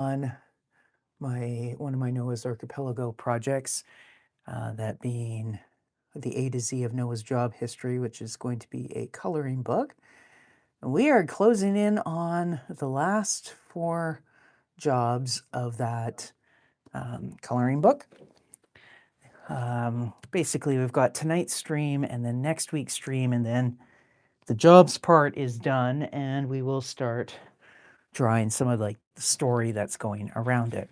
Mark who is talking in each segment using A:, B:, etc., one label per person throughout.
A: on one of my Noah's Archipelago projects, that being the A to Z of Noah's job history, which is going to be a coloring book. And we are closing in on the last 4 jobs of that coloring book. Basically, we've got tonight's stream and then next week's stream, and then the jobs part is done, and we will start drawing some of like the story that's going around it.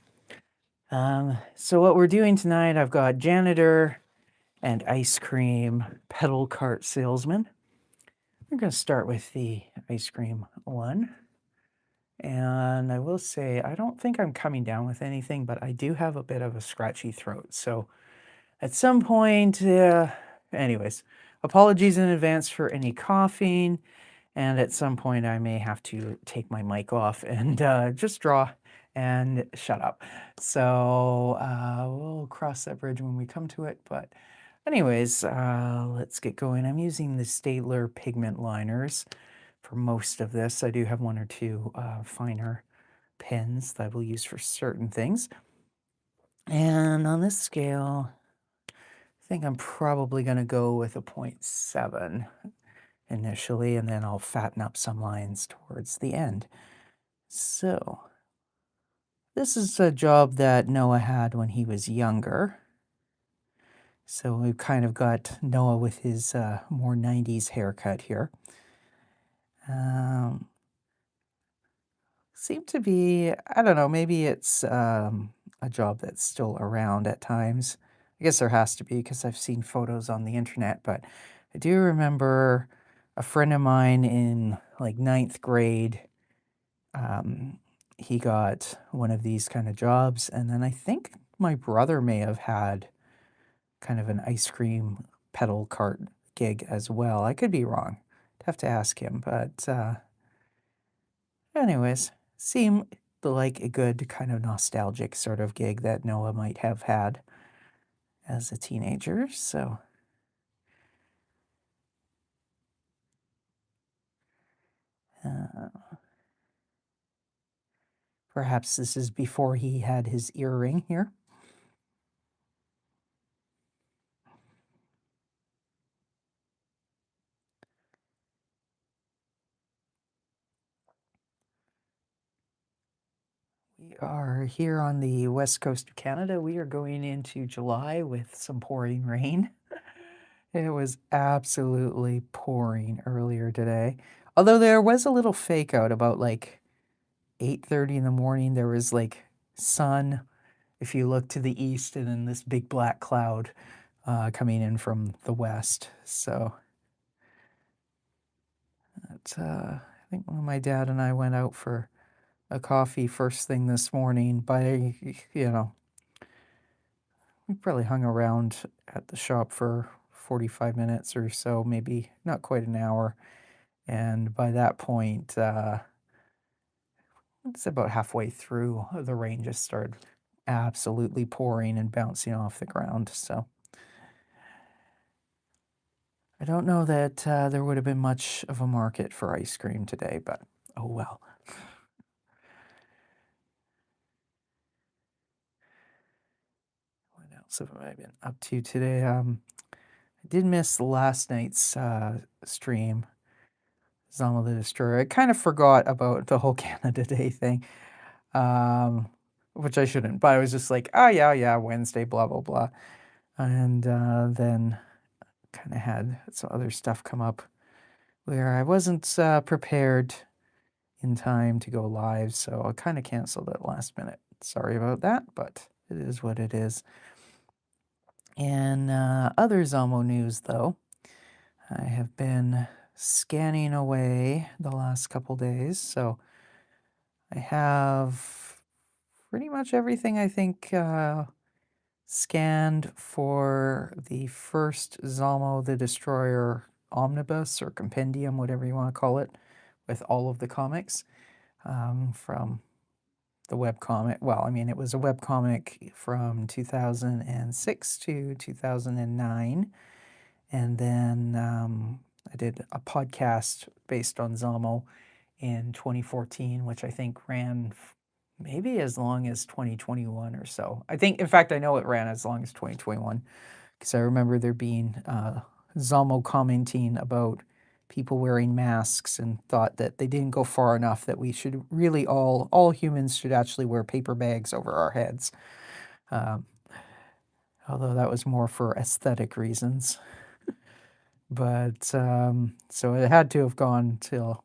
A: So what we're doing tonight, I've got janitor and ice cream pedal cart salesman. We're going to start with the ice cream one. And I will say, I don't think I'm coming down with anything, but I do have a bit of a scratchy throat. So at some point, anyways, apologies in advance for any coughing. And at some point, I may have to take my mic off and just draw and shut up. So we'll cross that bridge when we come to it. But anyways, let's get going. I'm using the Staedtler pigment liners for most of this. I do have 1 or 2 finer pens that I will use for certain things. And on this scale, I think I'm probably going to go with a 0.7 initially, and then I'll fatten up some lines towards the end. So this is a job that Noah had when he was younger. So we've kind of got Noah with his more 90s haircut here. Seem to be, I don't know, maybe it's a job that's still around at times. I guess there has to be because I've seen photos on the internet, but I do remember a friend of mine in like 9th grade. He got one of these kind of jobs, and then I think my brother may have had kind of an ice cream pedal cart gig as well. I could be wrong. I'd have to ask him, but anyways, seemed like a good kind of nostalgic sort of gig that Noah might have had as a teenager. So perhaps this is before he had his earring here. We are here on the west coast of Canada. We are going into July with some pouring rain. It was absolutely pouring earlier today. Although there was a little fake out about like 8:30 in the morning. There was like sun if you look to the east, and then this big black cloud coming in from the west. So I think when my dad and I went out for a coffee first thing this morning, we probably hung around at the shop for 45 minutes or so, maybe not quite an hour. And by that point, it's about halfway through, the rain just started absolutely pouring and bouncing off the ground. So I don't know that there would have been much of a market for ice cream today, but oh well. What else have I been up to today? I did miss last night's stream, Zombie the Destroyer. I kind of forgot about the whole Canada Day thing, which I shouldn't, but I was just like, oh yeah, Wednesday, blah, blah, blah. And then kind of had some other stuff come up where I wasn't prepared in time to go live, so I kind of canceled it last minute. Sorry about that, but it is what it is. And other Zomo news, though, I have been scanning away the last couple days, so I have pretty much everything I think scanned for the first Zomo the Destroyer omnibus or compendium, whatever you want to call it, with all of the comics from the webcomic. Well, I mean, it was a webcomic from 2006 to 2009. And then I did a podcast based on Zomo in 2014, which I think ran maybe as long as 2021 or so. I think, in fact, I know it ran as long as 2021 because I remember there being Zomo commenting about people wearing masks and thought that they didn't go far enough, that we should really all humans should actually wear paper bags over our heads. Um, although that was more for aesthetic reasons. But so it had to have gone till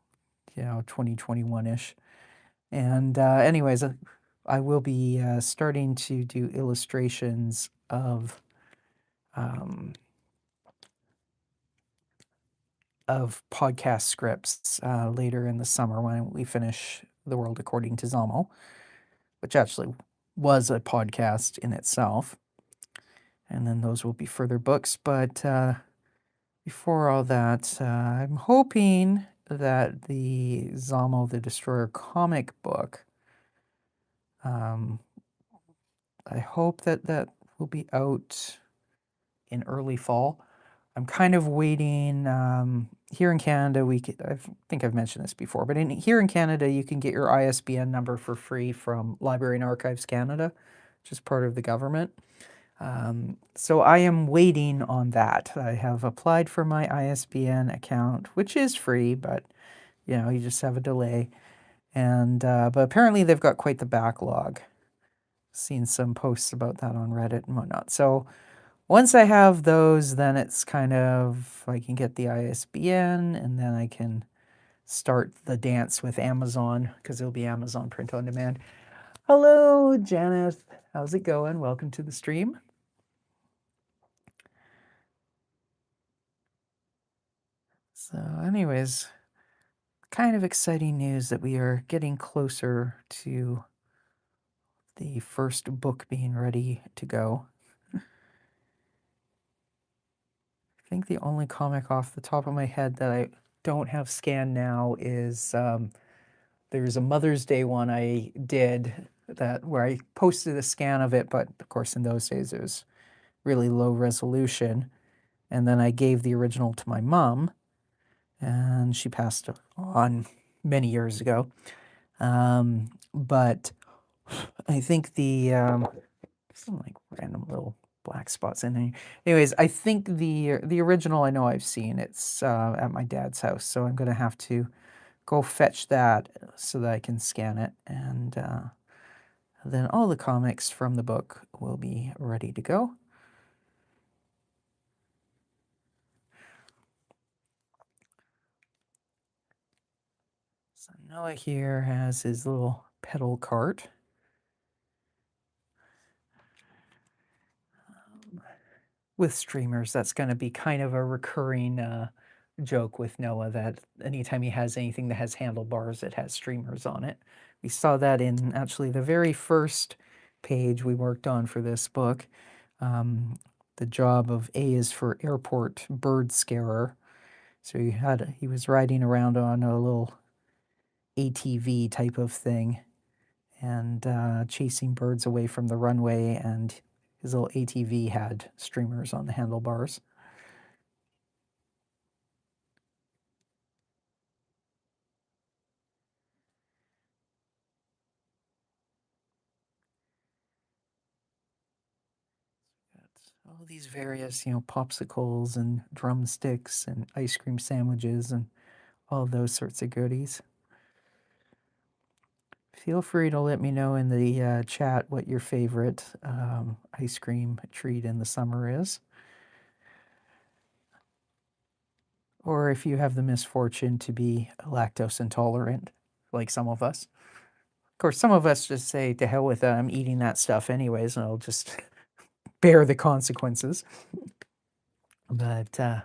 A: 2021-ish. And anyways, I will be starting to do illustrations um, of podcast scripts later in the summer when we finish The World According to Zomo, which actually was a podcast in itself. And then those will be further books. But before all that, I'm hoping that the Zomo the Destroyer comic book, I hope that that will be out in early fall. I'm kind of waiting. Here in Canada, I think I've mentioned this before, but here in Canada, you can get your ISBN number for free from Library and Archives Canada, which is part of the government. So I am waiting on that. I have applied for my ISBN account, which is free, but you just have a delay. And but apparently they've got quite the backlog. Seen some posts about that on Reddit and whatnot. So once I have those, then it's kind of, I can get the ISBN and then I can start the dance with Amazon because it'll be Amazon print on demand. Hello, Janice. How's it going? Welcome to the stream. So anyways, kind of exciting news that we are getting closer to the first book being ready to go. I think the only comic off the top of my head that I don't have scanned now is there's a Mother's Day one I did where I posted a scan of it, but of course in those days it was really low resolution. And then I gave the original to my mom, and she passed on many years ago. But I think some like random little black spots in there. Anyways, I think the original I know I've seen. It's at my dad's house, so I'm gonna have to go fetch that so that I can scan it, and then all the comics from the book will be ready to go. So Noah here has his little pedal cart. With streamers, that's going to be kind of a recurring joke with Noah, that anytime he has anything that has handlebars, it has streamers on it. We saw that in actually the very first page we worked on for this book. The job of A is for airport bird scarer. So he was riding around on a little ATV type of thing and chasing birds away from the runway, and his little ATV had streamers on the handlebars. All these various, popsicles and drumsticks and ice cream sandwiches and all those sorts of goodies. Feel free to let me know in the chat what your favorite ice cream treat in the summer is. Or if you have the misfortune to be lactose intolerant, like some of us. Of course, some of us just say, to hell with it, I'm eating that stuff anyways, and I'll just bear the consequences. But, yeah.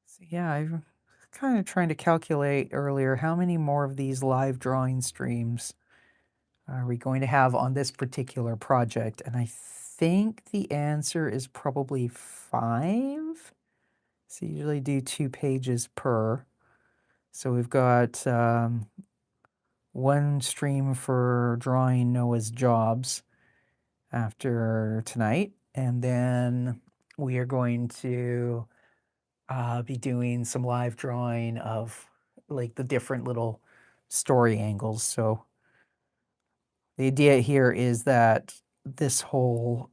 A: So, yeah, I'm kind of trying to calculate earlier how many more of these live drawing streams are we going to have on this particular project? And I think the answer is probably 5. So you usually do 2 pages per. So we've got one stream for drawing Noah's jobs, after tonight, and then we are going to be doing some live drawing of like the different little story angles. So the idea here is that this whole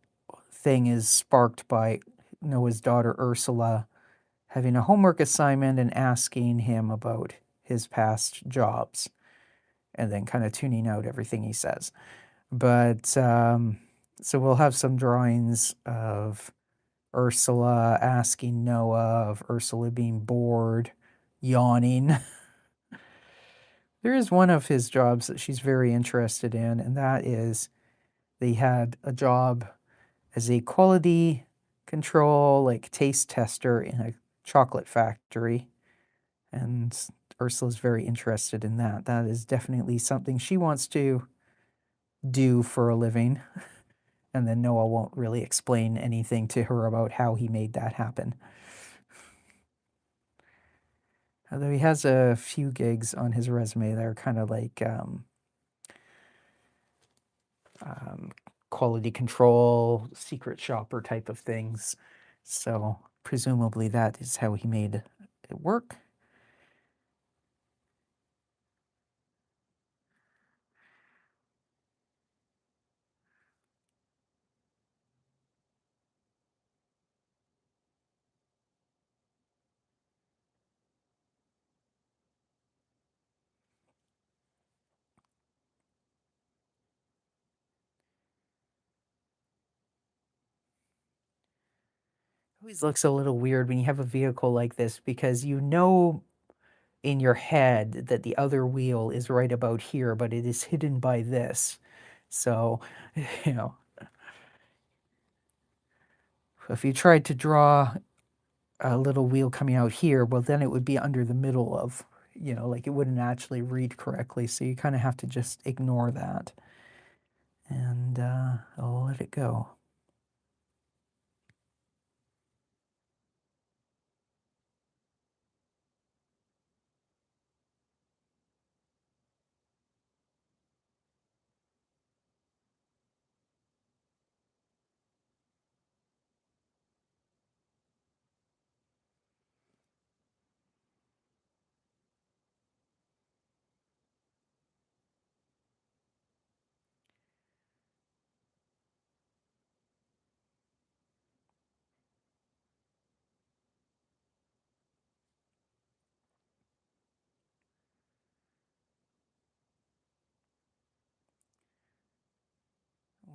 A: thing is sparked by Noah's daughter Ursula having a homework assignment and asking him about his past jobs, and then kind of tuning out everything he says. But so we'll have some drawings of Ursula asking Noah, of Ursula being bored, yawning. There is one of his jobs that she's very interested in, and that is they had a job as a quality control, like taste tester in a chocolate factory. And Ursula's very interested in that. That is definitely something she wants to do for a living. And then Noah won't really explain anything to her about how he made that happen. Although he has a few gigs on his resume that are kind of like quality control, secret shopper type of things. So presumably that is how he made it work. Always looks a little weird when you have a vehicle like this because you know in your head that the other wheel is right about here, but it is hidden by this. So, you know, if you tried to draw a little wheel coming out here, well, then it would be under the middle of, like it wouldn't actually read correctly. So you kind of have to just ignore that and I'll let it go.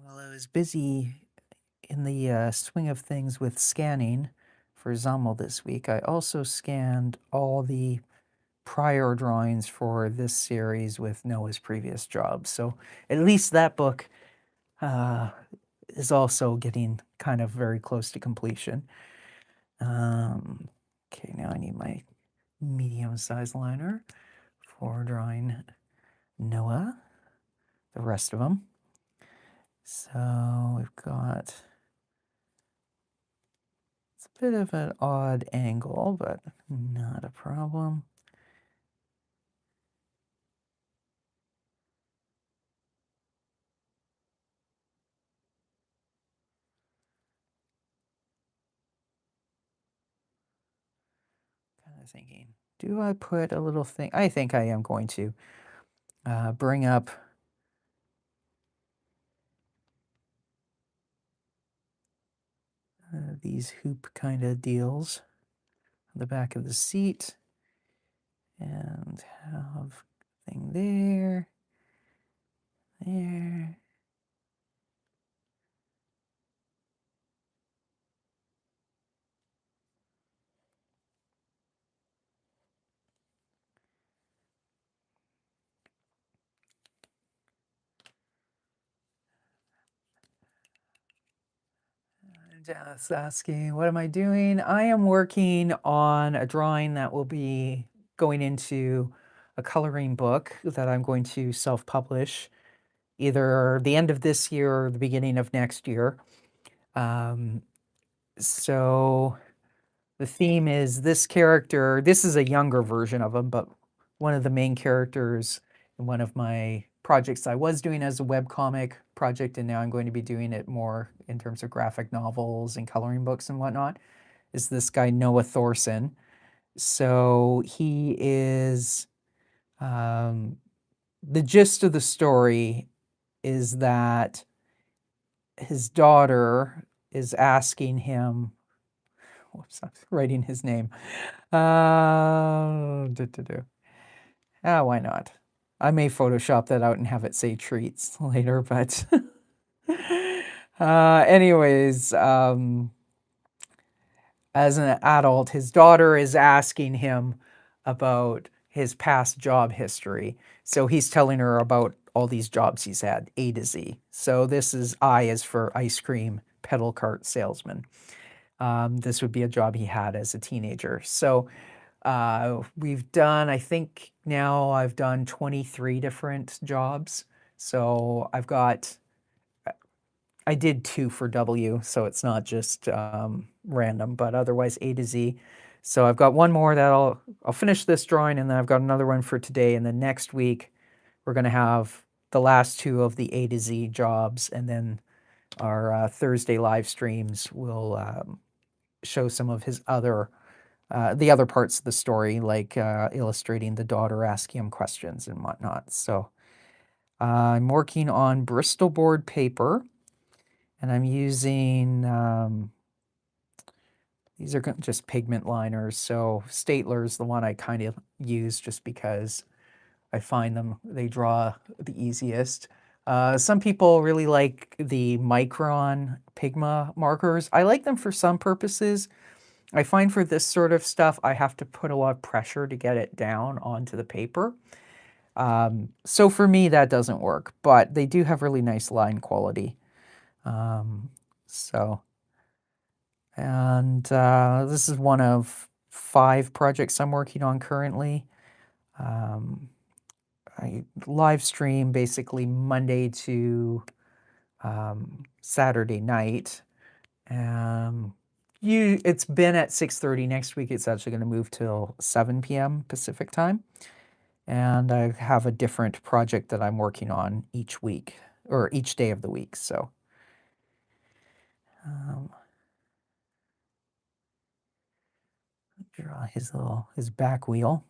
A: Well, I was busy in the swing of things with scanning for Zammel this week. I also scanned all the prior drawings for this series with Noah's previous job. So at least that book is also getting kind of very close to completion. Okay, now I need my medium-sized liner for drawing Noah, the rest of them. So we've got, it's a bit of an odd angle, but not a problem. Kind of thinking, do I put a little thing? I think I am going to bring up these hoop kind of deals on the back of the seat and have thing there, there. Just asking, what am I doing? I am working on a drawing that will be going into a coloring book that I'm going to self-publish either the end of this year or the beginning of next year. So the theme is this character, this is a younger version of him, but one of the main characters in one of my projects I was doing as a webcomic project, and now I'm going to be doing it more in terms of graphic novels and coloring books and whatnot, is this guy Noah Thorson. So he is the gist of the story is that his daughter is asking him, whoops, I'm writing his name. Why not? I may Photoshop that out and have it say treats later, but anyways, as an adult, his daughter is asking him about his past job history. So he's telling her about all these jobs he's had, A to Z. So this is I is for ice cream pedal cart salesman. This would be a job he had as a teenager. So we've done, I think now I've done 23 different jobs. So I did 2 for W, so it's not just random, but otherwise A to Z. So I've got one more that I'll finish this drawing, and then I've got another one for today. And then next week we're going to have the last 2 of the A to Z jobs, and then our Thursday live streams will show some of his the other parts of the story, like illustrating the daughter asking him questions and whatnot. So I'm working on Bristol board paper, and I'm using, these are just pigment liners. So Staedtler is the one I kind of use just because I find they draw the easiest. Some people really like the Micron Pigma markers. I like them for some purposes. I find for this sort of stuff, I have to put a lot of pressure to get it down onto the paper. So for me, that doesn't work, but they do have really nice line quality. And this is one of 5 projects I'm working on currently. I live stream basically Monday to Saturday night. It's been at 6:30. Next week it's actually going to move till 7 p.m. Pacific time. And I have a different project that I'm working on each week, or each day of the week. So draw his back wheel.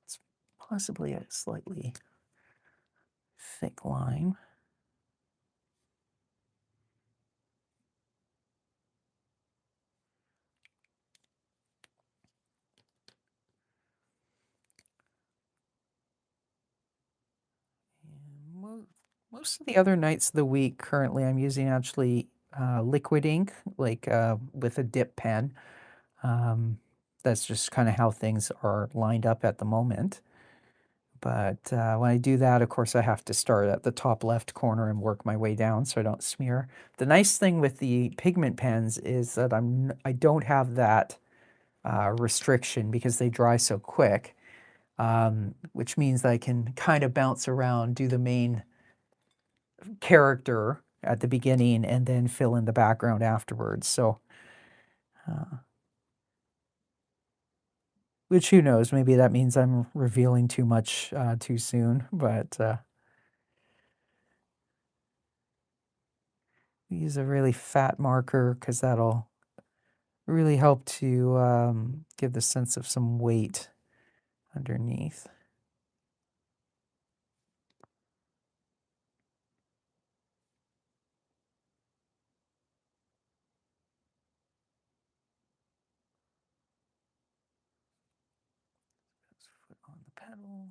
A: It's possibly a slightly thick line. Most of the other nights of the week currently I'm using actually liquid ink, like with a dip pen. That's just kind of how things are lined up at the moment. But when I do that, of course, I have to start at the top left corner and work my way down so I don't smear. The nice thing with the pigment pens is that I don't have that restriction because they dry so quick, which means that I can kind of bounce around, do the main character at the beginning, and then fill in the background afterwards. So, which who knows, maybe that means I'm revealing too much too soon, but use a really fat marker because that'll really help to give the sense of some weight underneath. Foot on the pedal.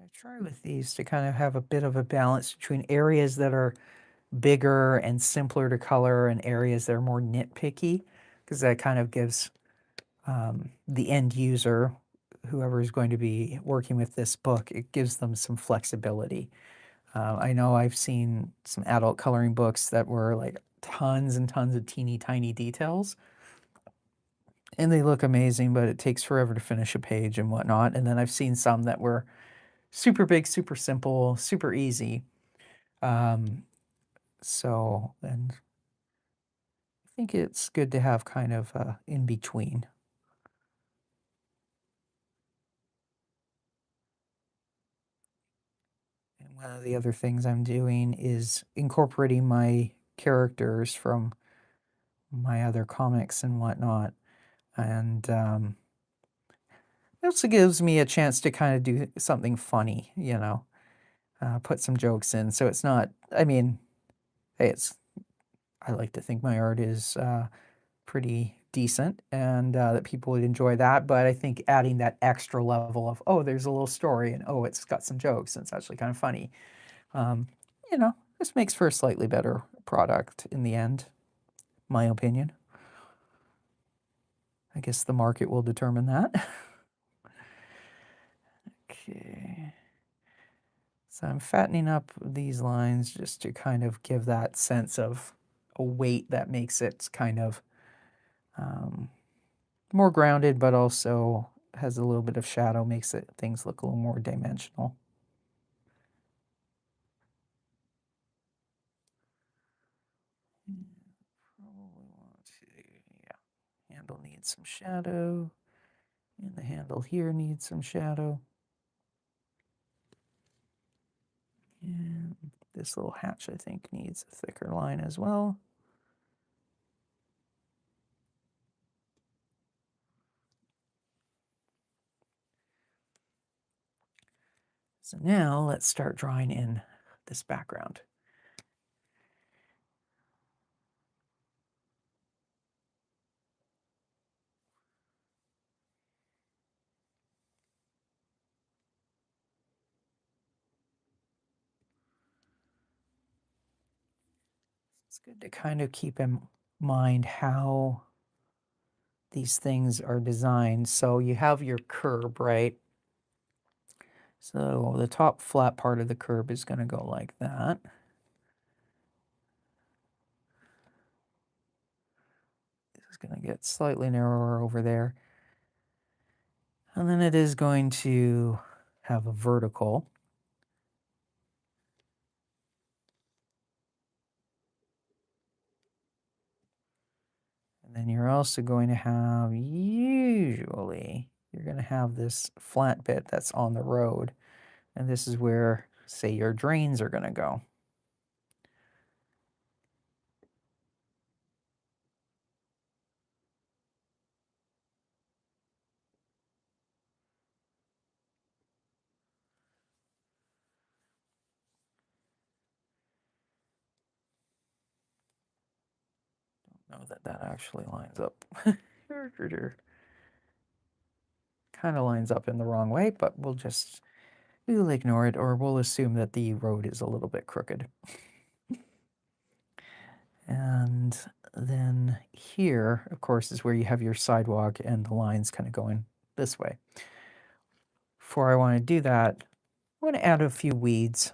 A: I try with these to kind of have a bit of a balance between areas that are bigger and simpler to color and areas that are more nitpicky, because that kind of gives the end user, whoever is going to be working with this book, it gives them some flexibility. I know I've seen some adult coloring books that were like tons and tons of teeny tiny details, and they look amazing, but it takes forever to finish a page and whatnot. And then I've seen some that were super big, super simple, super easy. And I think it's good to have kind of in between. And one of the other things I'm doing is incorporating my characters from my other comics and whatnot. And it also gives me a chance to kind of do something funny, put some jokes in. So it's not, I mean, hey, I like to think my art is pretty decent and that people would enjoy that. But I think adding that extra level of, oh, there's a little story and oh, it's got some jokes and it's actually kind of funny. Um, this makes for a slightly better product in the end, my opinion. I guess the market will determine that. Okay. So I'm fattening up these lines just to kind of give that sense of a weight that makes it kind of more grounded, but also has a little bit of shadow, makes things look a little more dimensional. Probably want to, yeah. Handle needs some shadow, and the handle here needs some shadow. And this little hatch, I think, needs a thicker line as well. So now let's start drawing in this background. It's good to kind of keep in mind how these things are designed. So you have your curb, right? So the top flat part of the curb is going to go like that. This is going to get slightly narrower over there. And then it is going to have a vertical. And then you're also going to have, usually, you're going to have this flat bit that's on the road. And this is where, say, your drains are going to go. Don't know that that actually lines up. Kind of lines up in the wrong way, but we'll ignore it, or we'll assume that the road is a little bit crooked. And then here, of course, is where you have your sidewalk and the lines kind of going this way. Before I want to do that, I want to add a few weeds.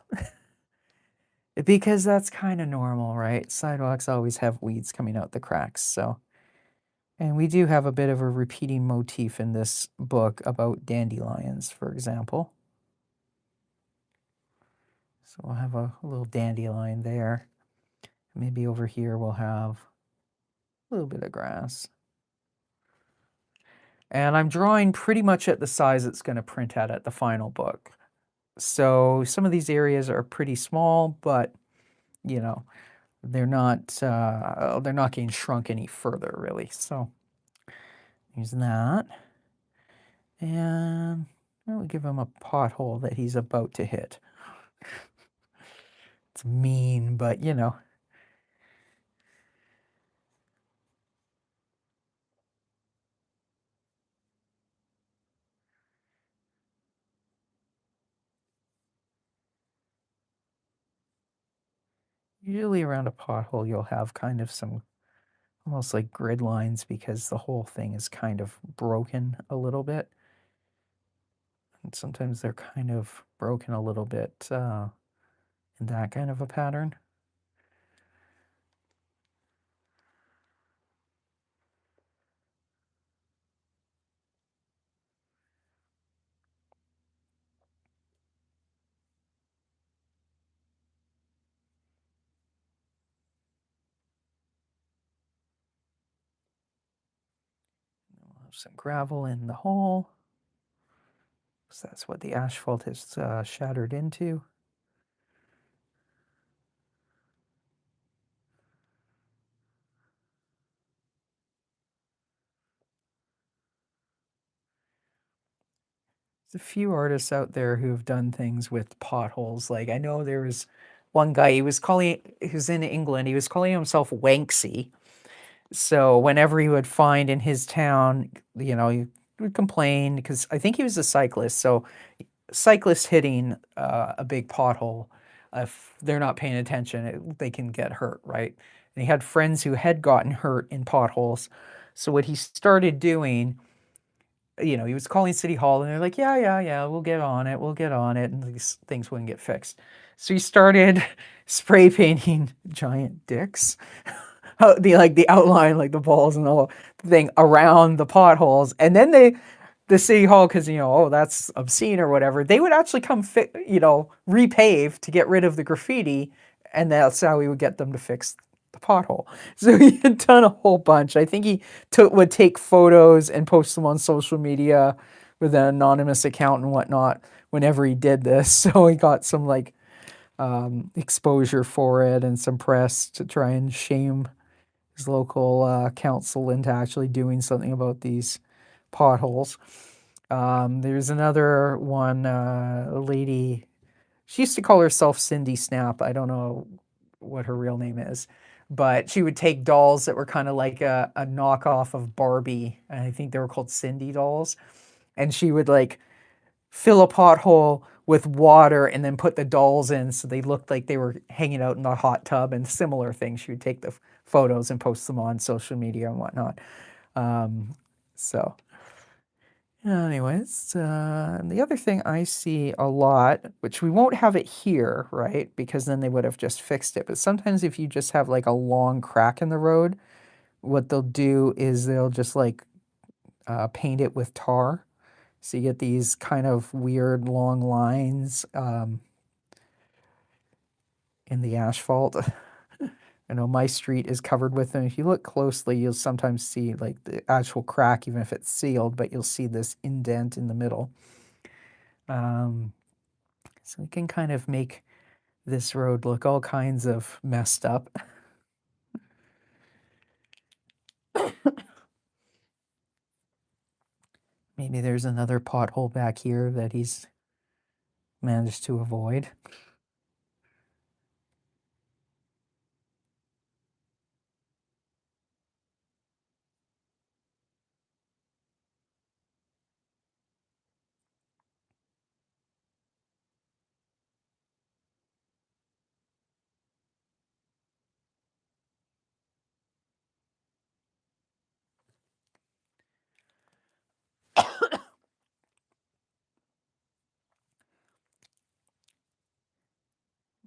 A: Because that's kind of normal, right? Sidewalks always have weeds coming out the cracks, so. And we do have a bit of a repeating motif in this book about dandelions, for example. So we'll have a little dandelion there. Maybe over here we'll have a little bit of grass. And I'm drawing pretty much at the size it's going to print at the final book. So some of these areas are pretty small, but they're not getting shrunk any further really. So use that, and we'll give him a pothole that he's about to hit. It's mean, but Usually around a pothole, you'll have kind of some almost like grid lines because the whole thing is kind of broken a little bit. And sometimes they're kind of broken a little bit in that kind of a pattern. We'll have some gravel in the hole. So that's what the asphalt is shattered into. There's a few artists out there who have done things with potholes. Like I know there was one guy, he was in England, he was calling himself Wanksy. So whenever he would find in his town, he would complain because I think he was a cyclist. So cyclists hitting a big pothole, if they're not paying attention, they can get hurt, right? And he had friends who had gotten hurt in potholes. So what he started doing, he was calling City Hall and they're like, yeah, yeah, yeah, we'll get on it. And these things wouldn't get fixed. So he started spray painting giant dicks. The outline, like the balls and the whole thing around the potholes. And then the City Hall, because, oh, that's obscene or whatever, they would actually come, repave to get rid of the graffiti. And that's how we would get them to fix the pothole. So he had done a whole bunch. I think he would take photos and post them on social media with an anonymous account and whatnot whenever he did this. So he got some exposure for it and some press to try and shame his local council into actually doing something about these potholes. There's another one, a lady, she used to call herself Cindy Snap. I don't know what her real name is, but she would take dolls that were kind of like a knockoff of Barbie. And I think they were called Cindy dolls. And she would like fill a pothole with water and then put the dolls in so they looked like they were hanging out in the hot tub and similar things. She would take the photos and post them on social media and whatnot. So anyways, the other thing I see a lot, which we won't have it here, right? Because then they would have just fixed it. But sometimes if you just have like a long crack in the road, what they'll do is they'll just like paint it with tar. So you get these kind of weird long lines in the asphalt. I know my street is covered with them. If you look closely, you'll sometimes see like the actual crack, even if it's sealed, but you'll see this indent in the middle. So we can kind of make this road look all kinds of messed up. Maybe there's another pothole back here that he's managed to avoid.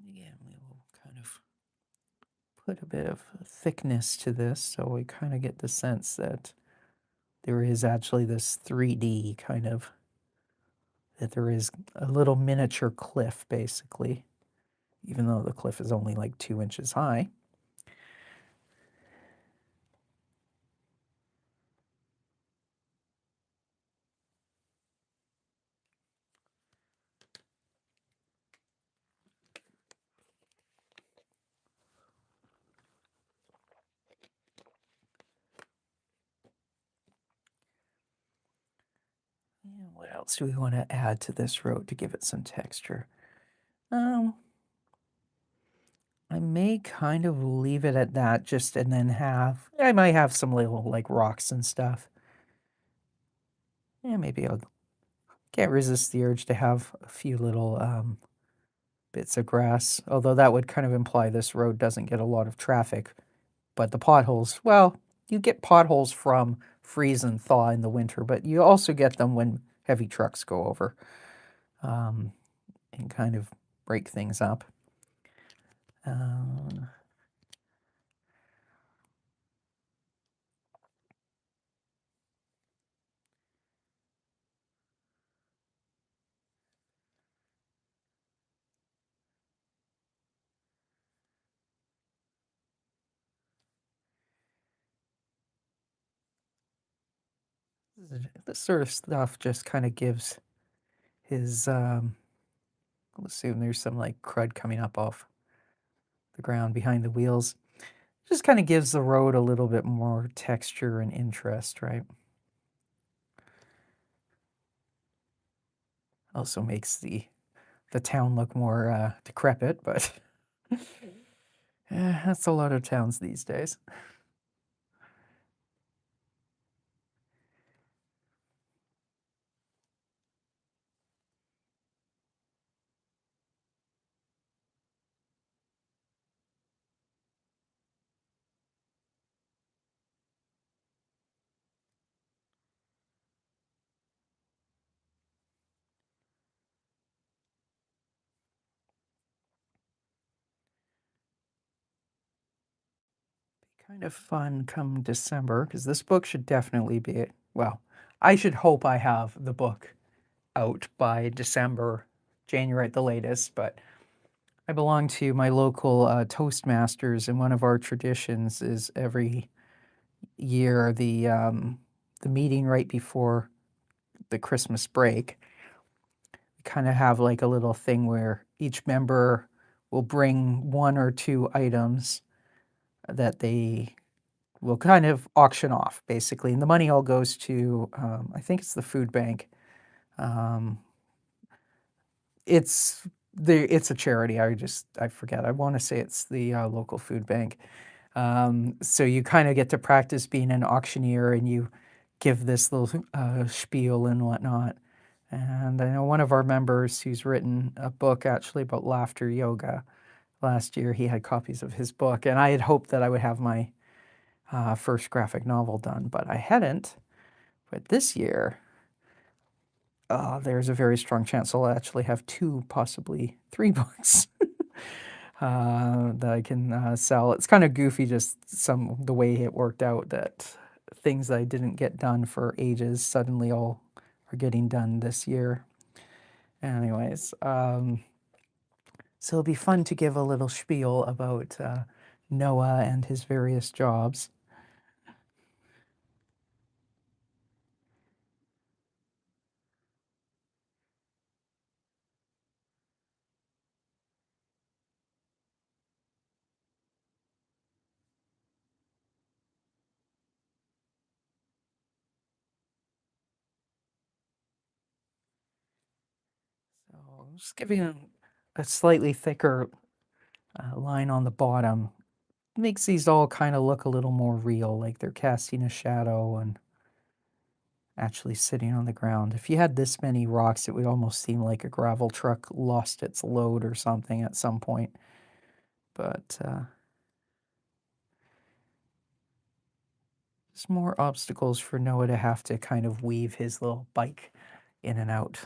A: Again, we will kind of put a bit of thickness to this so we kind of get the sense that there is actually this 3D kind of, that there is a little miniature cliff basically, even though the cliff is only like 2 inches high. And what else do we want to add to this road to give it some texture? I may kind of leave it at that just and then I might have some little like rocks and stuff. Yeah, maybe I'll can't resist the urge to have a few little bits of grass, although that would kind of imply this road doesn't get a lot of traffic. But the potholes, well, you get potholes from freeze and thaw in the winter, but you also get them when heavy trucks go over and kind of break things up. This sort of stuff just kind of gives his, I'll assume there's some like crud coming up off the ground behind the wheels. Just kind of gives the road a little bit more texture and interest, right? Also makes the town look more decrepit, but that's a lot of towns these days. Kind of fun come December, because this book should definitely be, well, I should hope I have the book out by December, January at the latest, but I belong to my local Toastmasters, and one of our traditions is every year the meeting right before the Christmas break. We kind of have like a little thing where each member will bring one or two items that they will kind of auction off, basically, and the money all goes to I think it's the food bank. Um, it's a charity. I forget. I want to say it's the local food bank. So you kind of get to practice being an auctioneer, and you give this little spiel and whatnot. And I know one of our members who's written a book actually about laughter yoga. Last year, he had copies of his book, and I had hoped that I would have my first graphic novel done, but I hadn't. But this year, there's a very strong chance I'll actually have two, possibly three books that I can sell. It's kind of goofy, just the way it worked out, that things that I didn't get done for ages suddenly all are getting done this year. Anyways, so it'll be fun to give a little spiel about Noah and his various jobs. So just giving a slightly thicker line on the bottom makes these all kind of look a little more real, like they're casting a shadow and actually sitting on the ground. If you had this many rocks, it would almost seem like a gravel truck lost its load or something at some point. But there's more obstacles for Noah to have to kind of weave his little bike in and out.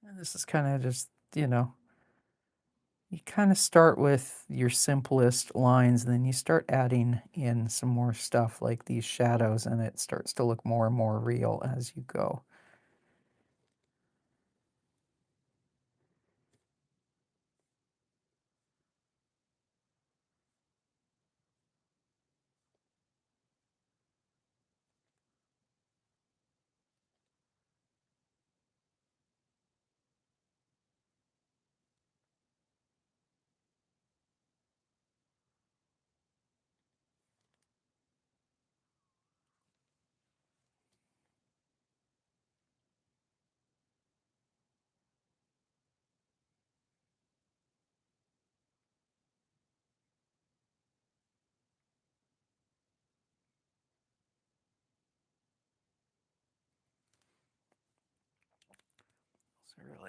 A: And this is kind of just, you kind of start with your simplest lines, and then you start adding in some more stuff like these shadows, and it starts to look more and more real as you go.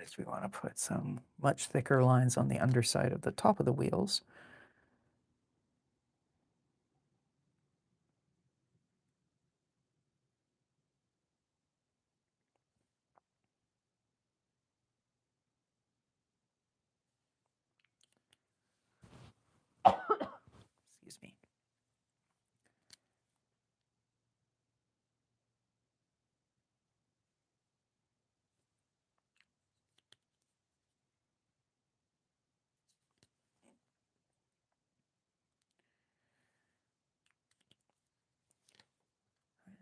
A: realized we want to put some much thicker lines on the underside of the top of the wheels. Excuse me.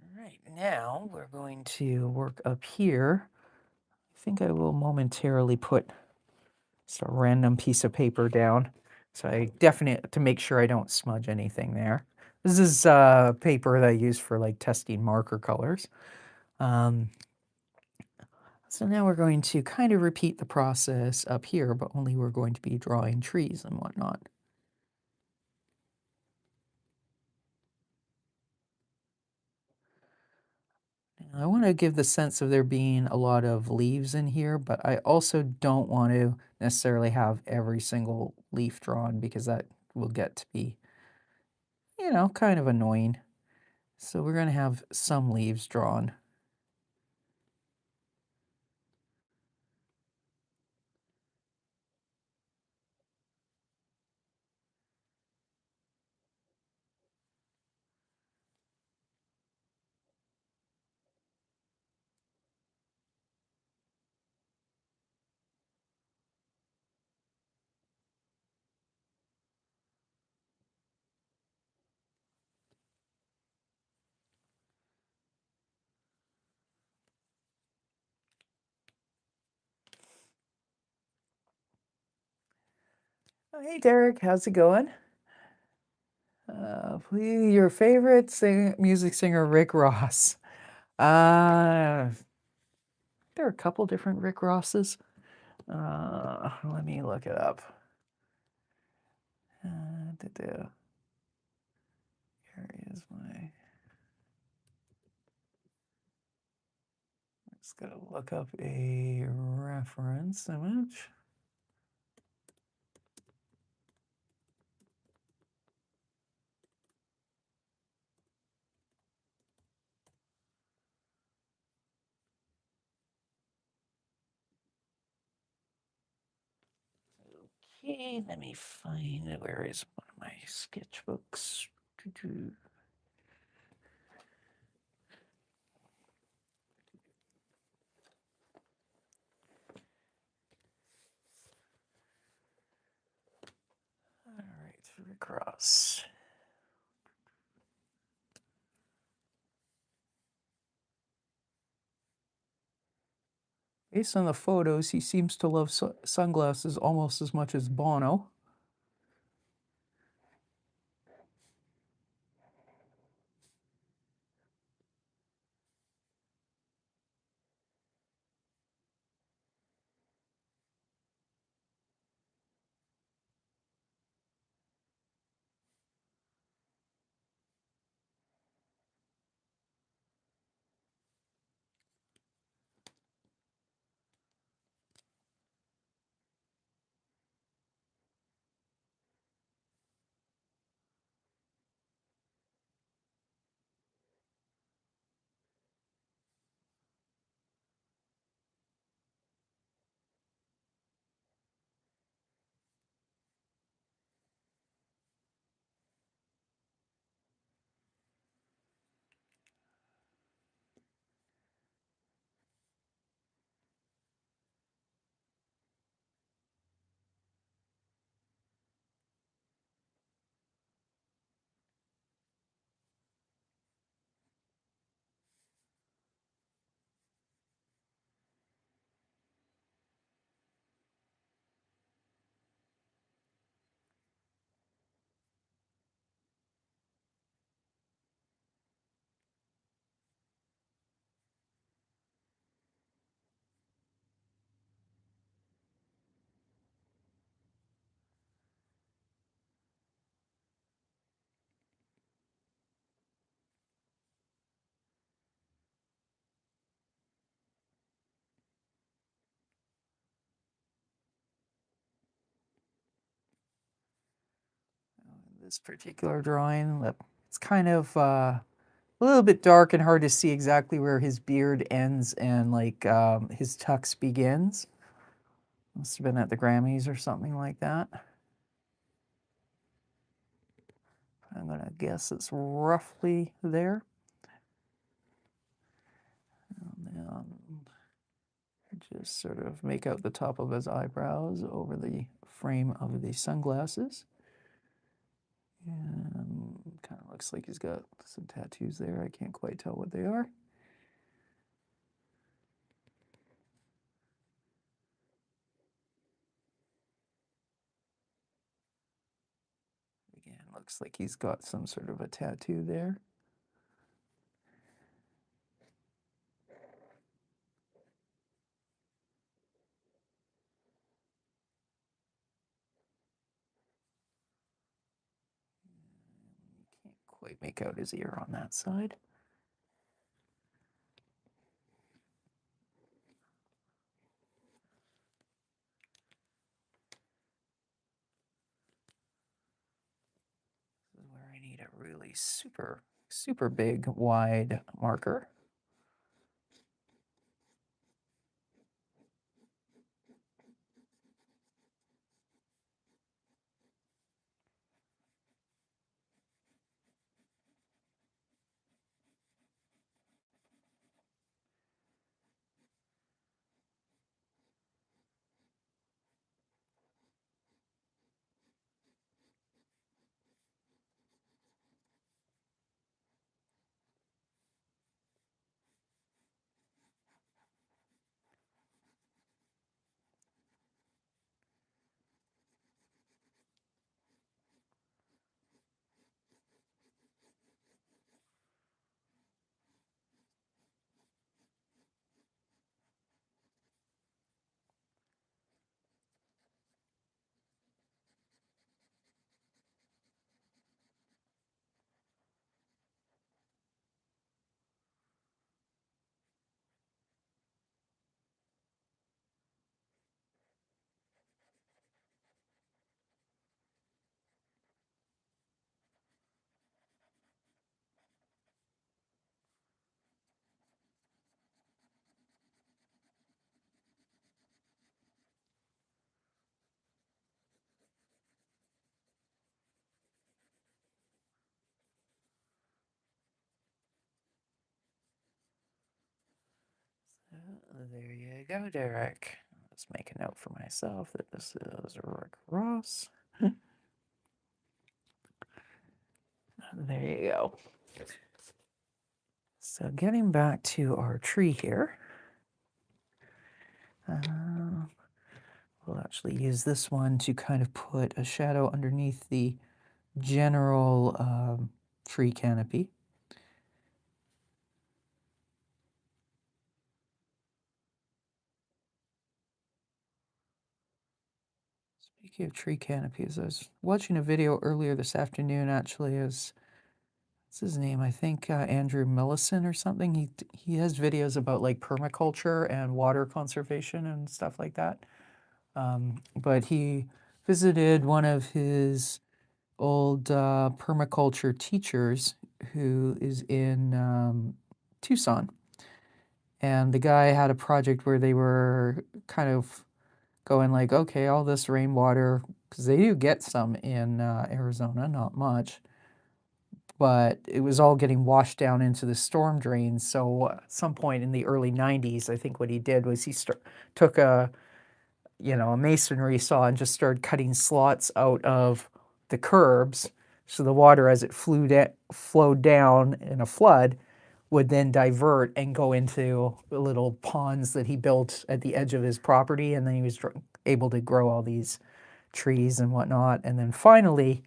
A: All right, now we're going to work up here. I think I will momentarily put just a random piece of paper down. So I definitely, to make sure I don't smudge anything there. This is paper that I use for like testing marker colors. So now we're going to kind of repeat the process up here, but only we're going to be drawing trees and whatnot. I want to give the sense of there being a lot of leaves in here, but I also don't want to necessarily have every single leaf drawn because that will get to be, kind of annoying. So we're going to have some leaves drawn. Oh, hey, Derek, how's it going? Please, your favorite music singer, Rick Ross. There are a couple different Rick Rosses. Let me look it up. Here is my. Just gotta look up a reference image. Okay, let me find it. Where is one of my sketchbooks? All right, Rick Ross. Based on the photos, he seems to love sunglasses almost as much as Bono. this particular drawing. It's kind of a little bit dark and hard to see exactly where his beard ends and like his tux begins. Must have been at the Grammys or something like that. I'm gonna guess it's roughly there. And then just sort of make out the top of his eyebrows over the frame of the sunglasses. And kind of looks like he's got some tattoos there. I can't quite tell what they are. Again, looks like he's got some sort of a tattoo there. Can't quite make out his ear on that side. This is where I need a really super big wide marker. There you go, Derek. Let's make a note for myself that this is Rick Ross. There you go. So getting back to our tree here, we'll actually use this one to kind of put a shadow underneath the general tree canopy. Speaking of tree canopies, I was watching a video earlier this afternoon, actually. What's his name? I think Andrew Millison or something. He has videos about like permaculture and water conservation and stuff like that. But he visited one of his old permaculture teachers who is in Tucson. And the guy had a project where they were kind of going like, okay, all this rainwater, because they do get some in Arizona, not much, but it was all getting washed down into the storm drains. So at some point in the early 90s, I think what he did was he took a masonry saw and just started cutting slots out of the curbs. So the water, as it flowed down in a flood, would then divert and go into the little ponds that he built at the edge of his property. And then he was able to grow all these trees and whatnot. And then finally,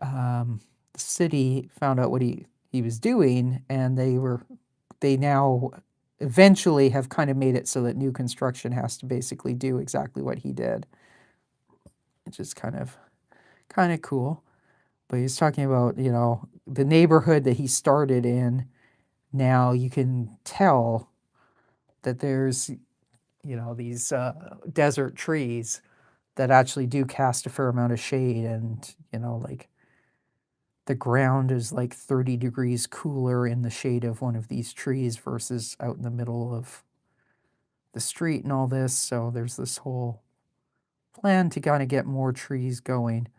A: the city found out what he was doing, and they now eventually have kind of made it so that new construction has to basically do exactly what he did, which is kind of cool. But he's talking about, the neighborhood that he started in. Now you can tell that there's, these desert trees that actually do cast a fair amount of shade, and, like the ground is like 30 degrees cooler in the shade of one of these trees versus out in the middle of the street and all this. So there's this whole plan to kind of get more trees going.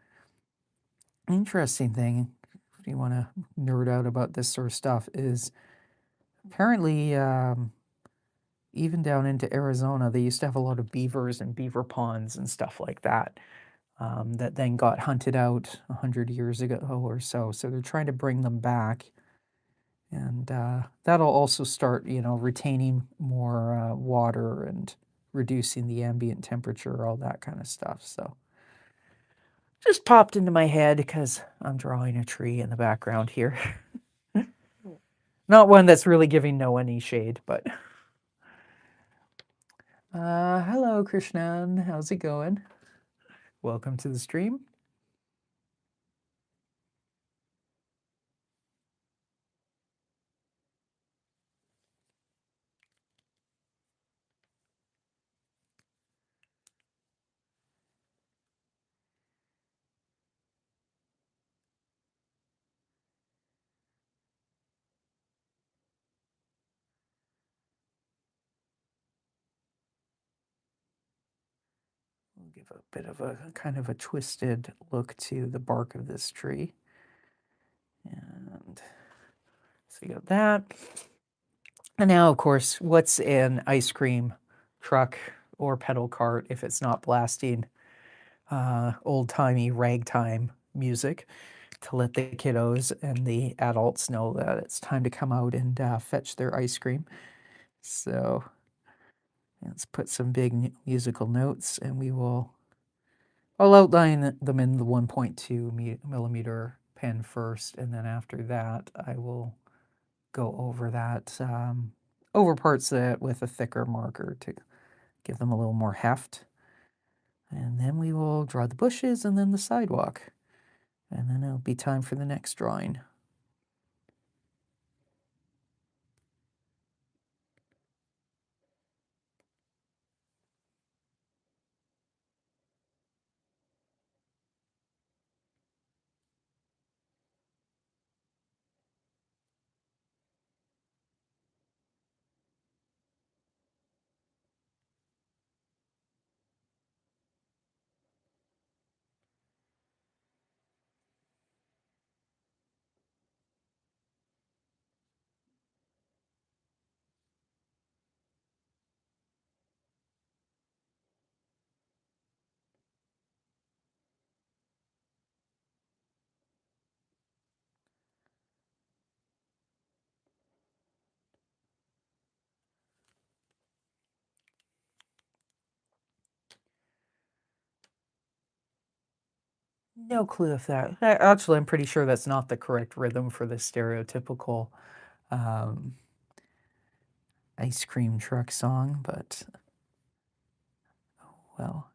A: Interesting thing, if you want to nerd out about this sort of stuff, is apparently even down into Arizona, they used to have a lot of beavers and beaver ponds and stuff like that. That then got hunted out 100 years ago or so. So they're trying to bring them back, and that'll also start, retaining more water and reducing the ambient temperature, all that kind of stuff. So just popped into my head because I'm drawing a tree in the background here. Not one that's really giving no any shade, but hello, Krishnan. How's it going? Welcome to the stream. We'll give a bit of a kind of a twisted look to the bark of this tree. And so you got that. And now, of course, what's an ice cream truck or pedal cart if it's not blasting old-timey ragtime music to let the kiddos and the adults know that it's time to come out and fetch their ice cream. So let's put some big musical notes, and I'll outline them in the 1.2 millimeter pen first, and then after that I will go over that, over parts of it with a thicker marker to give them a little more heft. And then we will draw the bushes and then the sidewalk. And then it'll be time for the next drawing. No clue if actually, I'm pretty sure that's not the correct rhythm for the stereotypical um, ice cream truck song, but well.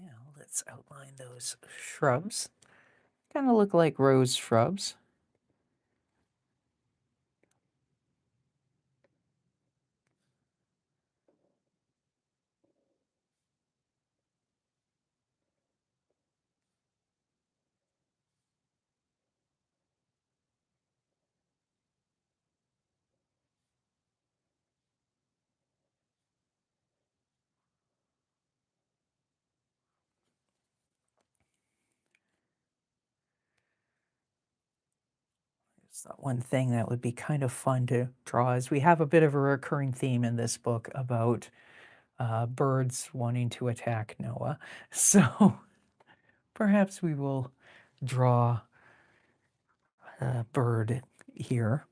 A: Now let's outline those shrubs. Kind of look like rose shrubs. It's that one thing that would be kind of fun to draw is we have a bit of a recurring theme in this book about birds wanting to attack Noah. So perhaps we will draw a bird here.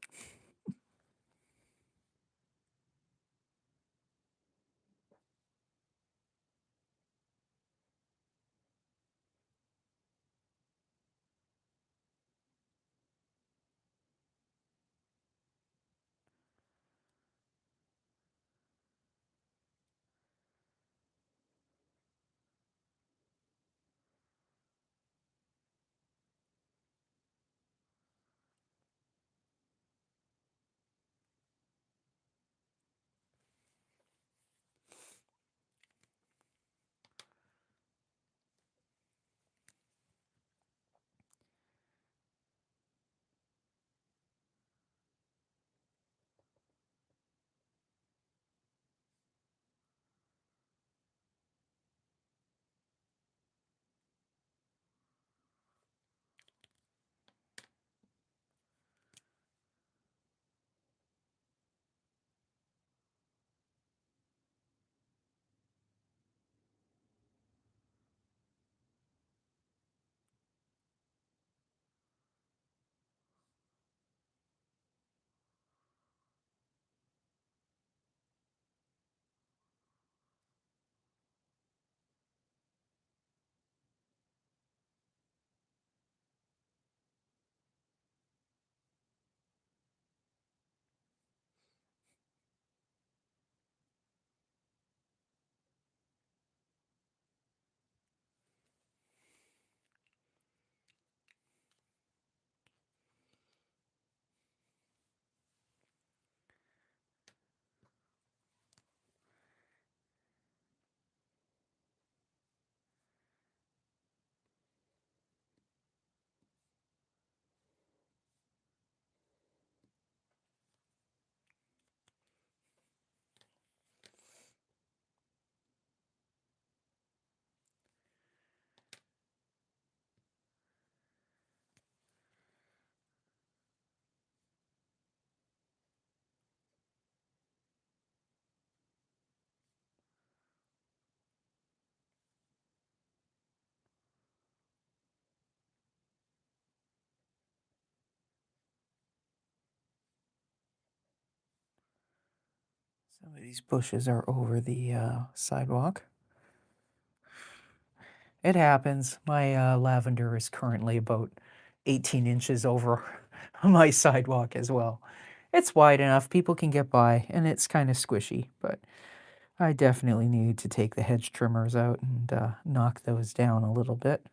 A: Some of these bushes are over the sidewalk. It happens. My lavender is currently about 18 inches over my sidewalk as well. It's wide enough, people can get by, and it's kind of squishy, but I definitely need to take the hedge trimmers out and knock those down a little bit.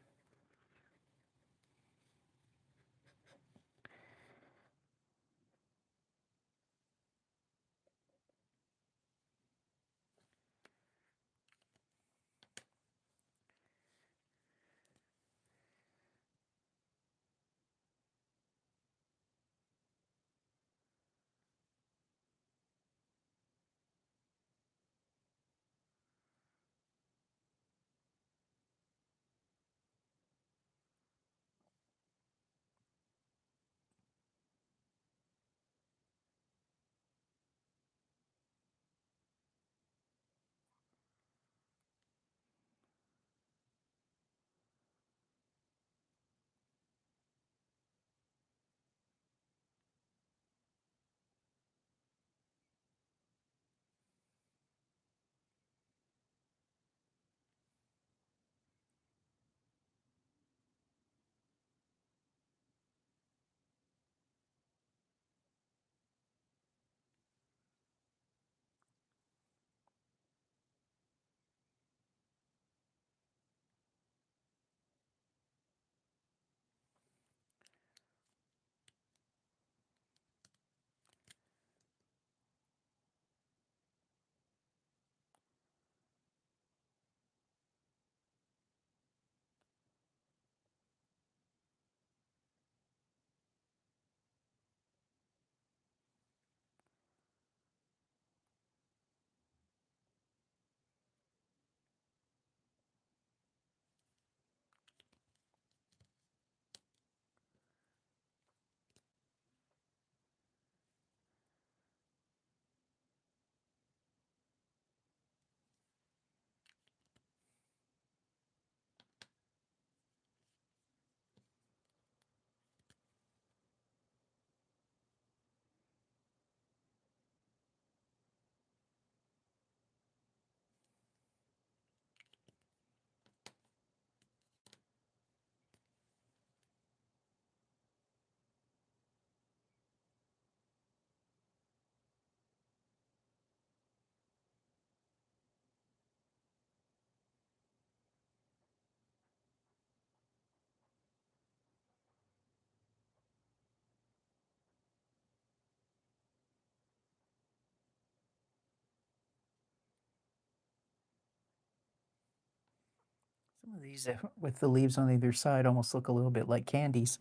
A: Some of these with the leaves on either side almost look a little bit like candies.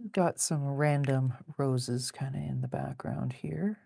A: Got some random roses kind of in the background here.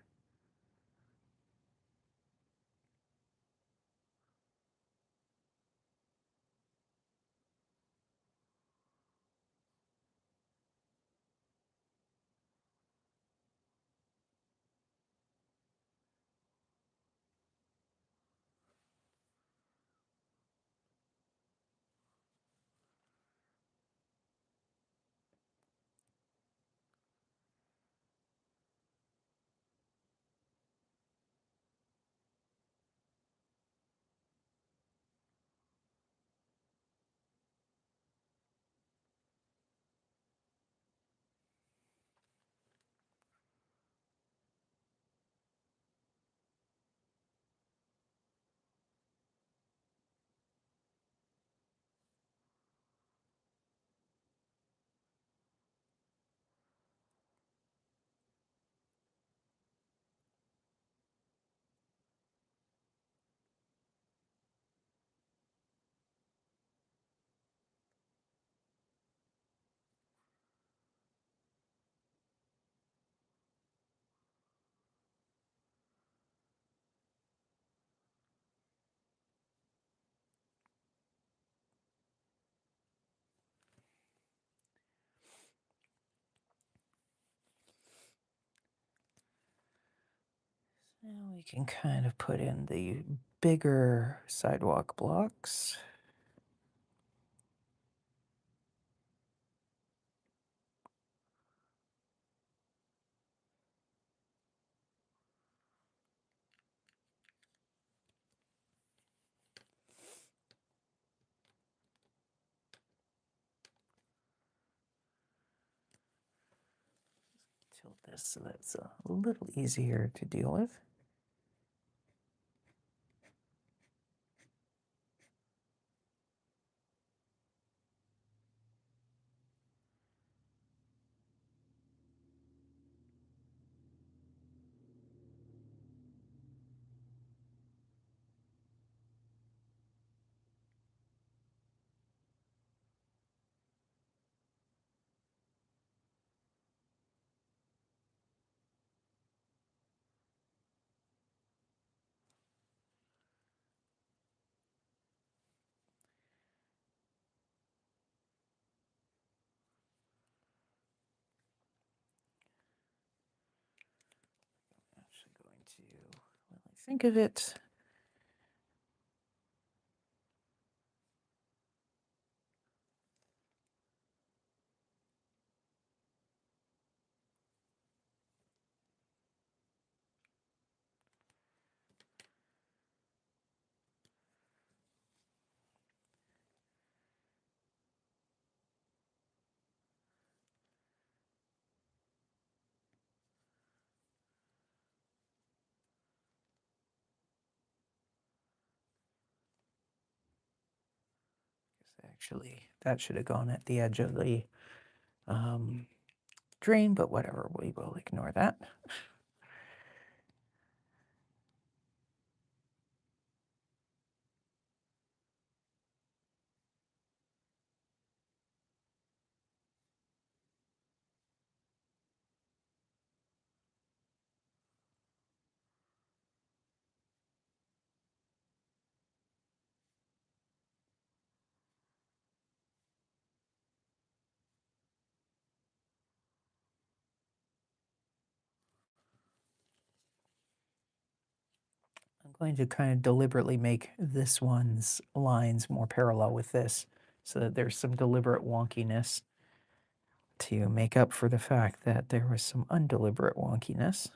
A: Now we can kind of put in the bigger sidewalk blocks. Tilt this so that's a little easier to deal with. Actually going to, when I think of it, actually that should have gone at the edge of the drain, but whatever, we will ignore that. I'm going to kind of deliberately make this one's lines more parallel with this so that there's some deliberate wonkiness to make up for the fact that there was some undeliberate wonkiness.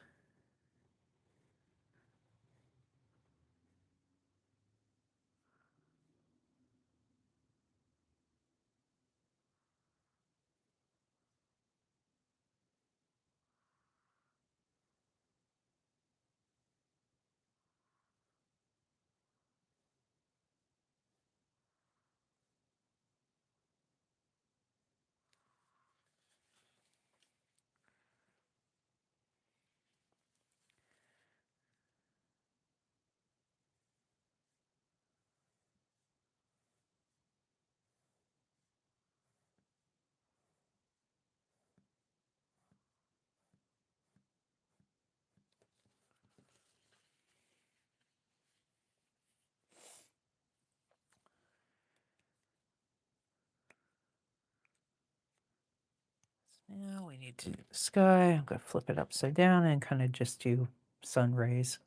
A: Now we need to do the sky. I'm going to flip it upside down and kind of just do sun rays.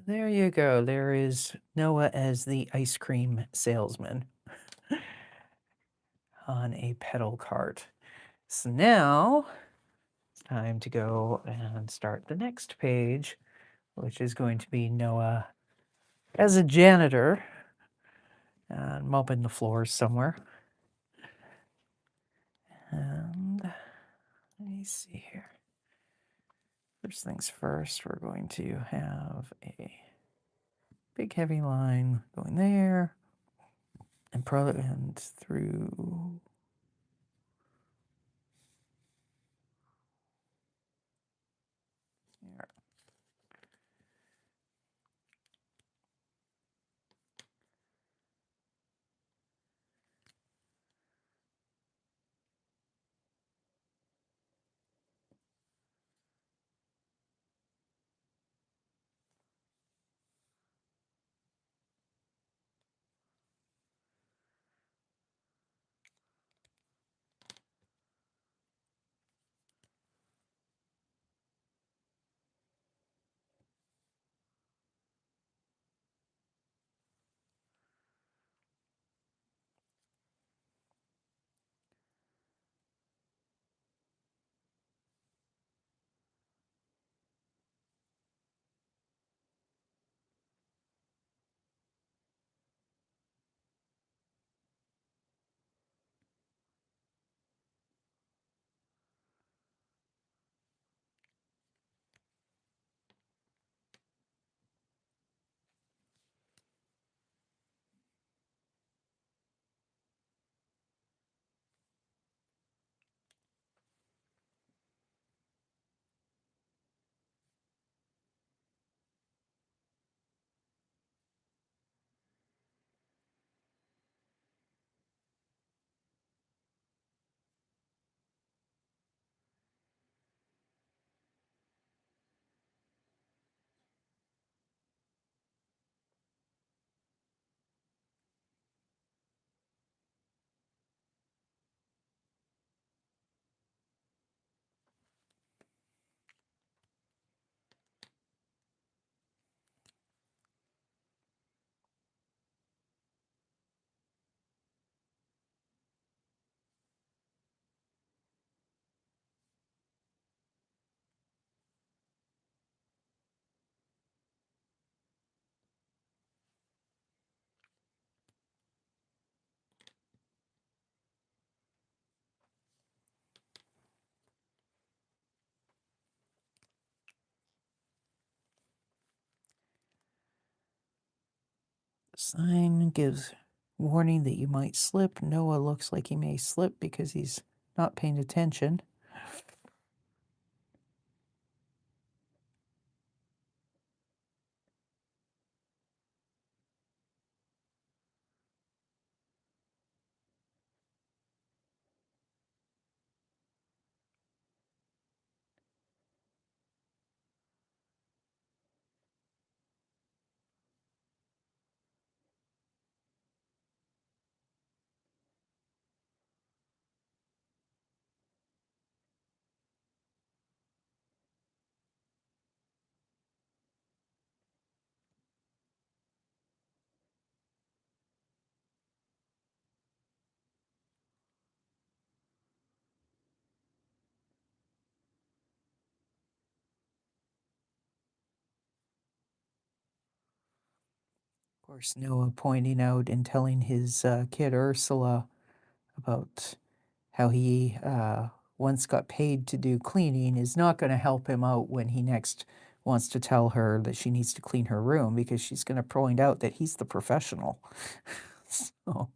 A: There you go. There is Noah as the ice cream salesman on a pedal cart. So now it's time to go and start the next page, which is going to be Noah as a janitor and mopping the floors somewhere. And let me see here. First things first, we're going to have a big heavy line going there and probably and through here. The sign gives warning that you might slip. Noah looks like he may slip because he's not paying attention. course, Noah pointing out and telling his kid Ursula about how he once got paid to do cleaning is not going to help him out when he next wants to tell her that she needs to clean her room because she's going to point out that he's the professional. So,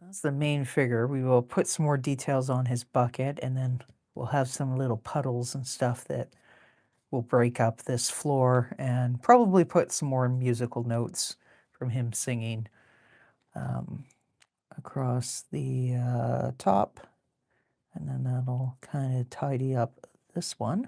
A: That's the main figure. We will put some more details on his bucket, and then we'll have some little puddles and stuff that will break up this floor, and probably put some more musical notes from him singing across the top, and then that'll kind of tidy up this one.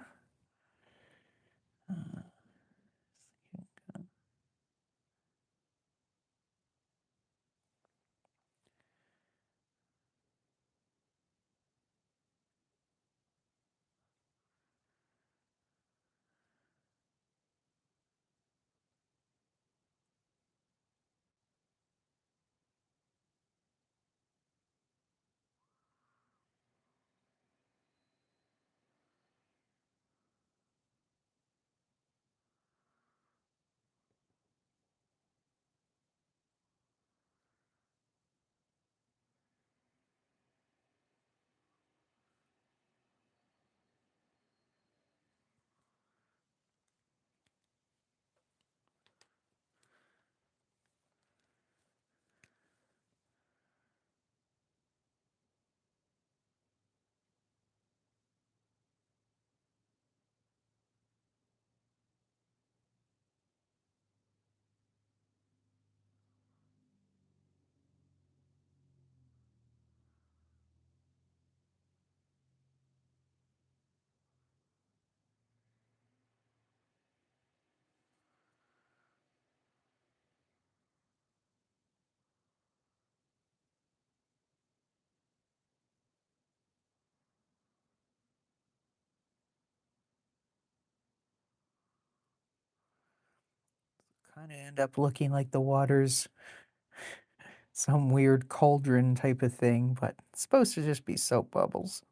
A: Kind of end up looking like the water's some weird cauldron type of thing, but it's supposed to just be soap bubbles.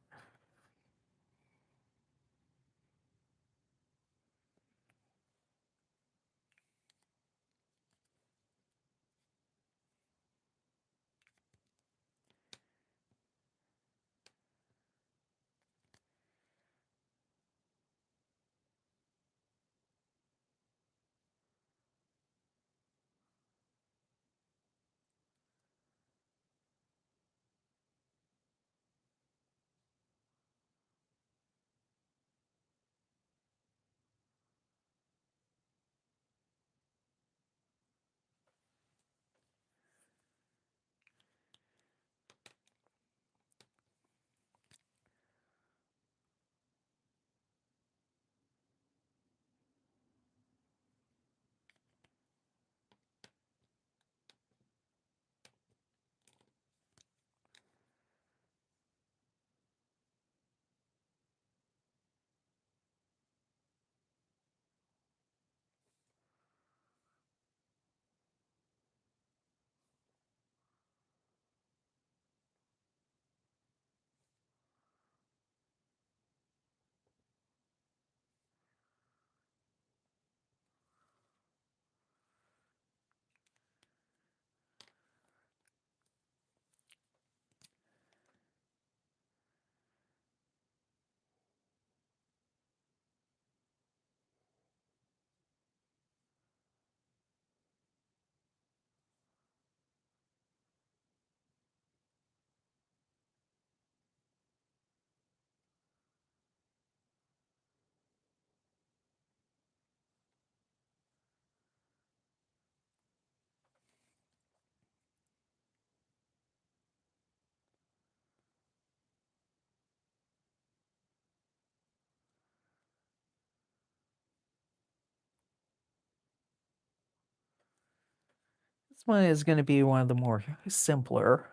A: This one is going to be one of the more simpler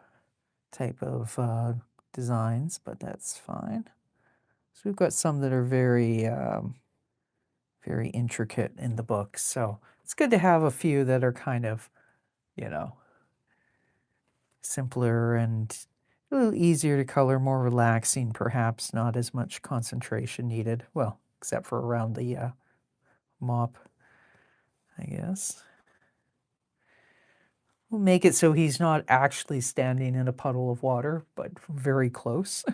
A: type of designs, but that's fine. So we've got some that are very intricate in the book. So it's good to have a few that are kind of, you know, simpler and a little easier to color, more relaxing, perhaps not as much concentration needed. Well, except for around the mop, I guess. We'll make it so he's not actually standing in a puddle of water, but very close.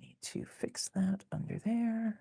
A: Need to fix that under there.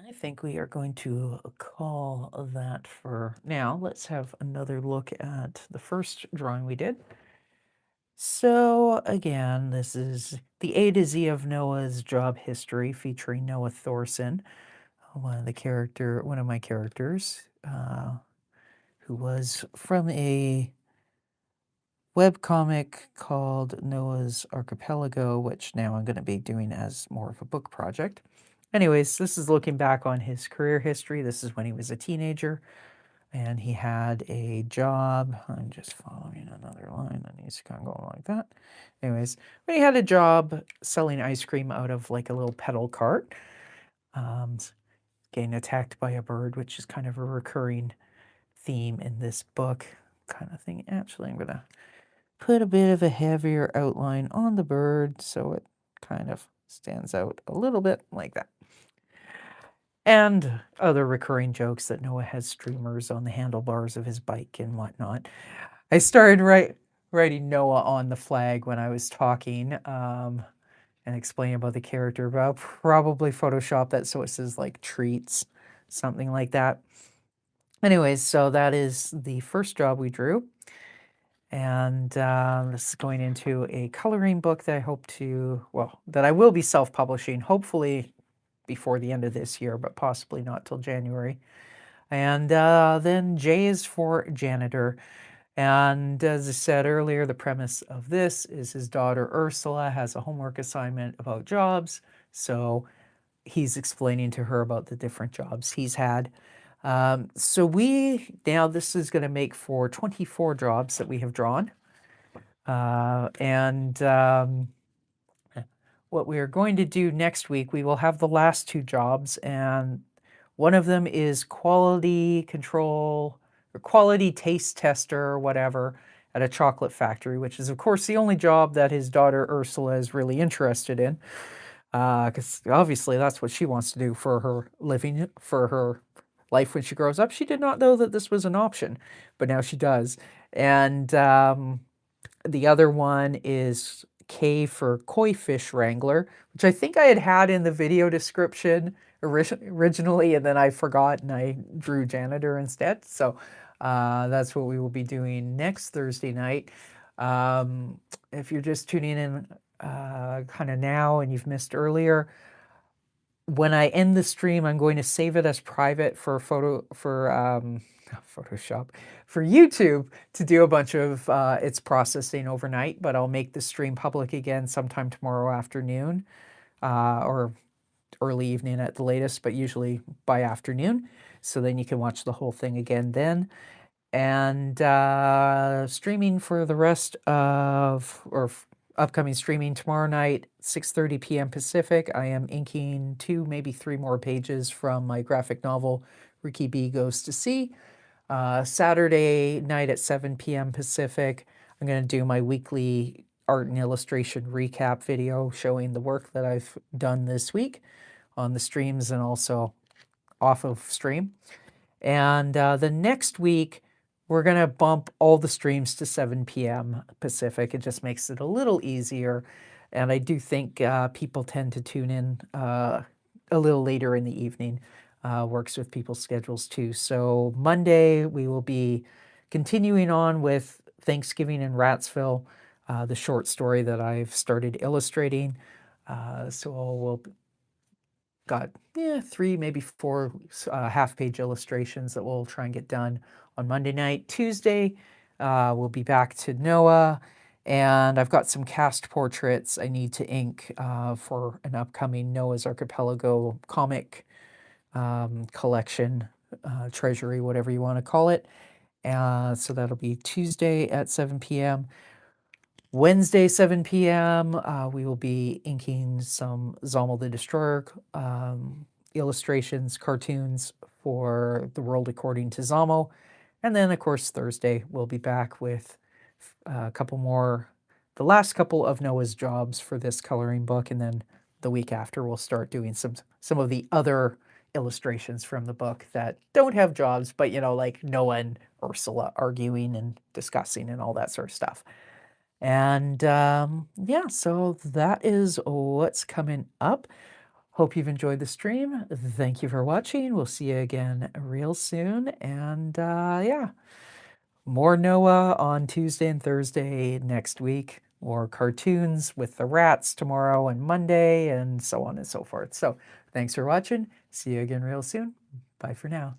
A: I think we are going to call that for now. Let's have another look at the first drawing we did. So again, this is the A to Z of Noah's job history featuring Noah Thorson, one of my characters, who was from a webcomic called Noah's Archipelago, which now I'm going to be doing as more of a book project. Anyways, this is looking back on his career history. This is when he was a teenager and he had a job. I'm just following another line that needs to kind of go like that. Anyways, when he had a job selling ice cream out of like a little pedal cart, getting attacked by a bird, which is kind of a recurring theme in this book kind of thing. Actually, I'm going to put a bit of a heavier outline on the bird so it kind of stands out a little bit like that. And other recurring jokes that Noah has streamers on the handlebars of his bike and whatnot. I started writing Noah on the flag when I was talking and explaining about the character, but I'll probably Photoshop that so it says like treats, something like that. Anyways, so that is the first job we drew. And this is going into a coloring book that I hope to, that I will be self-publishing, hopefully before the end of this year, but possibly not till January. And then J is for Janitor. And as I said earlier, the premise of this is his daughter Ursula has a homework assignment about jobs. So he's explaining to her about the different jobs he's had. So now this is going to make for 24 jobs that we have drawn. What we are going to do next week, we will have the last two jobs, and one of them is quality control or quality taste tester or whatever at a chocolate factory, which is of course the only job that his daughter Ursula is really interested in, because obviously that's what she wants to do for her living, for her life when she grows up. She did not know that this was an option, but now she does. And the other one is K for koi fish wrangler, which I think I had in the video description originally, and then I forgot and I drew janitor instead. So that's what we will be doing next Thursday night. If you're just tuning in kind of now and you've missed earlier, when I end the stream, I'm going to save it as private for Photoshop, for YouTube to do a bunch of its processing overnight, but I'll make the stream public again sometime tomorrow afternoon or early evening at the latest, but usually by afternoon. So then you can watch the whole thing again then. And streaming for the rest of, upcoming streaming tomorrow night, 6:30 p.m. Pacific. I am inking 2, maybe 3 more pages from my graphic novel, Ricky B Goes to Sea. Saturday night at 7 p.m. Pacific, I'm going to do my weekly art and illustration recap video showing the work that I've done this week on the streams and also off of stream. And the next week, we're going to bump all the streams to 7 p.m. Pacific. It just makes it a little easier. And I do think people tend to tune in a little later in the evening. Works with people's schedules too. So Monday, we will be continuing on with Thanksgiving in Ratsville, the short story that I've started illustrating. So we'll got 3, maybe 4 half-page illustrations that we'll try and get done on Monday night. Tuesday, we'll be back to Noah, and I've got some cast portraits I need to ink for an upcoming Noah's Archipelago comic collection treasury, whatever you want to call it. So that'll be Tuesday at 7 p.m. Wednesday, 7 p.m., we will be inking some Zommel the Destroyer illustrations, cartoons for The World According to Zommel. And then, of course, Thursday, we'll be back with a couple more, the last couple of Noah's jobs for this coloring book. And then the week after, we'll start doing some of the other illustrations from the book that don't have jobs, but, you know, like Noah and Ursula arguing and discussing and all that sort of stuff. And yeah, so that is what's coming up. Hope you've enjoyed the stream. Thank you for watching. We'll see you again real soon. And yeah, more Noah on Tuesday and Thursday next week. More cartoons with the rats tomorrow and Monday, and so on and so forth. So thanks for watching. See you again real soon. Bye for now.